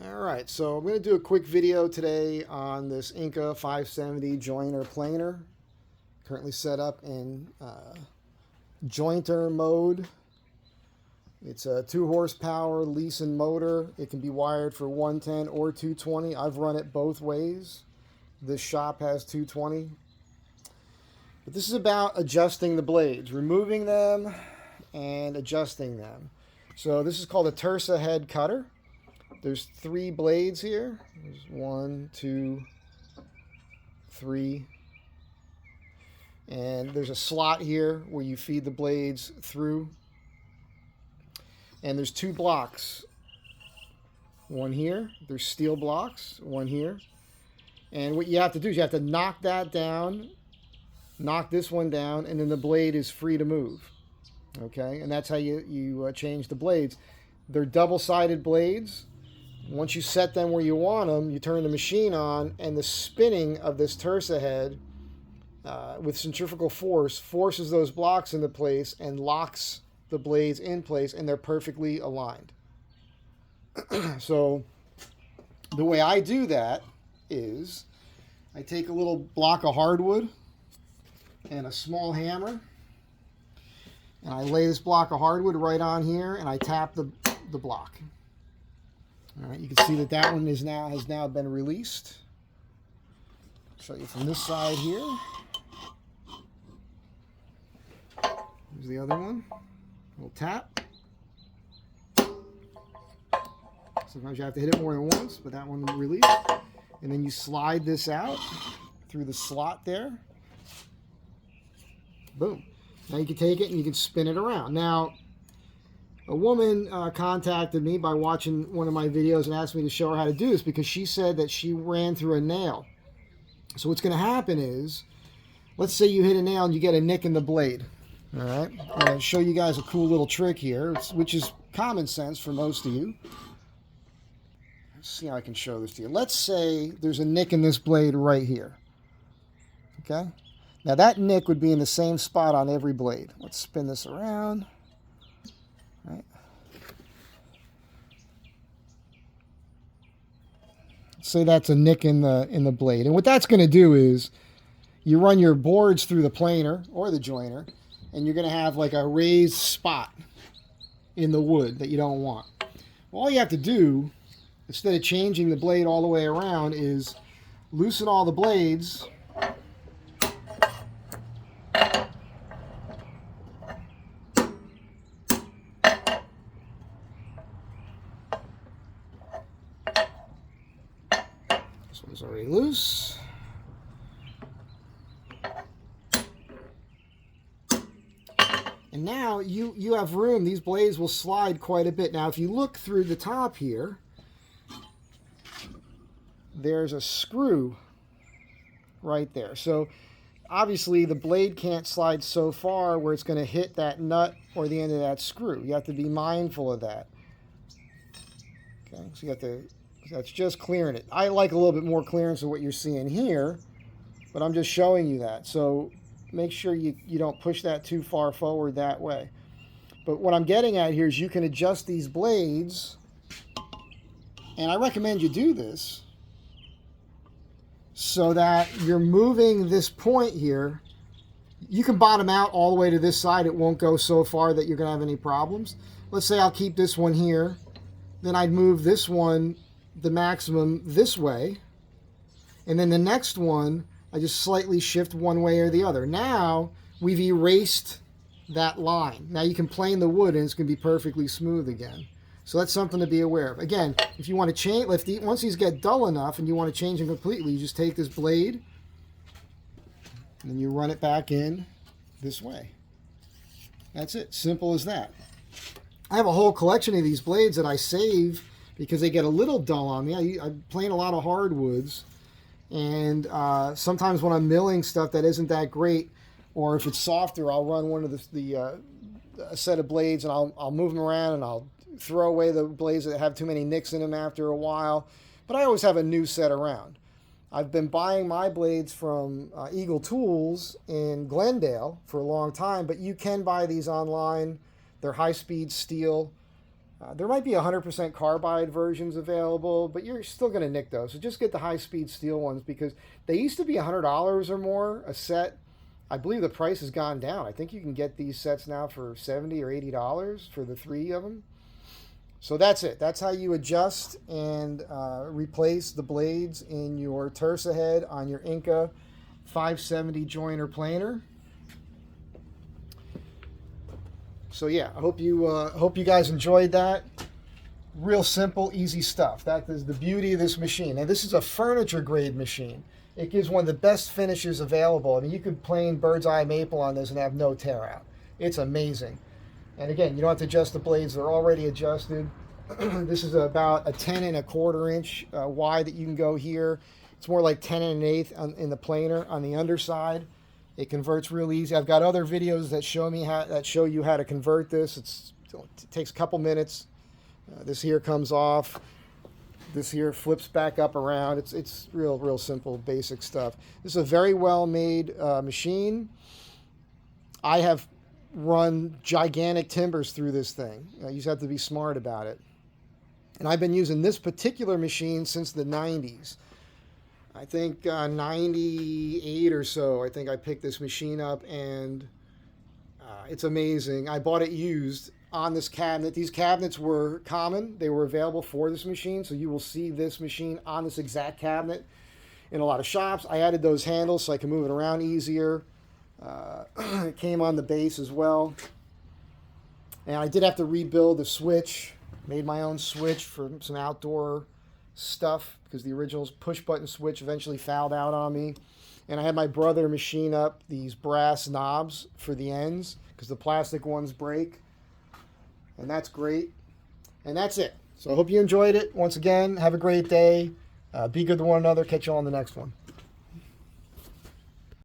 Alright, so I'm going to do a quick video today on this INCA 570 joiner planer. Currently set up in jointer mode. It's a 2 horsepower Leeson motor. It can be wired for 110 or 220. I've run it both ways. This shop has 220. But this is about adjusting the blades, removing them and adjusting them. So this is called a Tersa head cutter. There's 3 blades here. There's 1, 2, 3. And there's a slot here where you feed the blades through. And there's 2 blocks. One here. There's steel blocks. One here. And what you have to do is you have to knock that down, knock this one down, and then the blade is free to move. Okay? And that's how you change the blades. They're double-sided blades. Once you set them where you want them, you turn the machine on, and the spinning of this Tersa head with centrifugal force forces those blocks into place and locks the blades in place, and they're perfectly aligned. So the way I do that is I take a little block of hardwood and a small hammer, and I lay this block of hardwood right on here, and I tap the block. All right, you can see that that one has now been released. I'll show you from this side here. Here's the other one. A little tap. Sometimes you have to hit it more than once, but that one released. And then you slide this out through the slot there. Boom. Now you can take it and you can spin it around. Now, a woman contacted me by watching one of my videos and asked me to show her how to do this because she said that she ran through a nail. So what's going to happen is, let's say you hit a nail and you get a nick in the blade. All right, I'm going to show you guys a cool little trick here, which is common sense for most of you. Let's see how I can show this to you. Let's say there's a nick in this blade right here. Okay, now that nick would be in the same spot on every blade. Let's spin this around. Right. Say that's a nick in the blade, and what that's going to do is you run your boards through the planer or the joiner, and you're going to have like a raised spot in the wood that you don't want. Well, all you have to do, instead of changing the blade all the way around, is loosen all the blades. This one's already loose. And now you have room. These blades will slide quite a bit. Now, if you look through the top here, there's a screw right there. So obviously the blade can't slide so far where it's going to hit that nut or the end of that screw. You have to be mindful of that. Okay, so you have to. That's just clearing it. I like a little bit more clearance than what you're seeing here, but I'm just showing you that. So make sure you don't push that too far forward that way. But what I'm getting at here is you can adjust these blades, and I recommend you do this so that you're moving this point here. You can bottom out all the way to this side. It won't go so far that you're going to have any problems. Let's say I'll keep this one here. Then I'd move this one the maximum this way, and then the next one I just slightly shift one way or the other. Now we've erased that line. Now you can plane the wood and it's going to be perfectly smooth again. So that's something to be aware of. Again, if you want to change, once these get dull enough and you want to change them completely, you just take this blade and then you run it back in this way. That's it. Simple as that. I have a whole collection of these blades that I save because they get a little dull on me. I plane a lot of hardwoods, and sometimes when I'm milling stuff that isn't that great, or if it's softer, I'll run one of a set of blades and I'll move them around and I'll throw away the blades that have too many nicks in them after a while. But I always have a new set around. I've been buying my blades from Eagle Tools in Glendale for a long time, but you can buy these online. They're high-speed steel. There might be 100% carbide versions available, but you're still going to nick those. So just get the high-speed steel ones because they used to be $100 or more a set. I believe the price has gone down. I think you can get these sets now for $70 or $80 for the 3 of them. So that's it. That's how you adjust and replace the blades in your Tersa head on your INCA 570 joiner planer. So yeah, I hope you guys enjoyed that. Real simple, easy stuff. That is the beauty of this machine. And this is a furniture grade machine. It gives one of the best finishes available. I mean, you could plain bird's eye maple on this and have no tear out. It's amazing. And again, you don't have to adjust the blades. They're already adjusted. This is about a 10 1/4 inch wide that you can go here. It's more like 10 1/8 in the planer on the underside. It converts real easy. I've got other videos that show you how to convert this. It takes a couple minutes. This here comes off. This here flips back up around. It's real simple, basic stuff. This is a very well made machine. I have run gigantic timbers through this thing. You just have to be smart about it. And I've been using this particular machine since the 90s. I think 98 or so, I think I picked this machine up, and it's amazing. I bought it used on this cabinet. These cabinets were common. They were available for this machine, so you will see this machine on this exact cabinet in a lot of shops. I added those handles so I can move it around easier. It came on the base as well. And I did have to rebuild the switch. Made my own switch for some outdoor stuff because the original push button switch eventually fouled out on me. And I had my brother machine up these brass knobs for the ends because the plastic ones break. And that's great. And that's it. So I hope you enjoyed it. Once again, have a great day. Be good to one another. Catch you on the next one.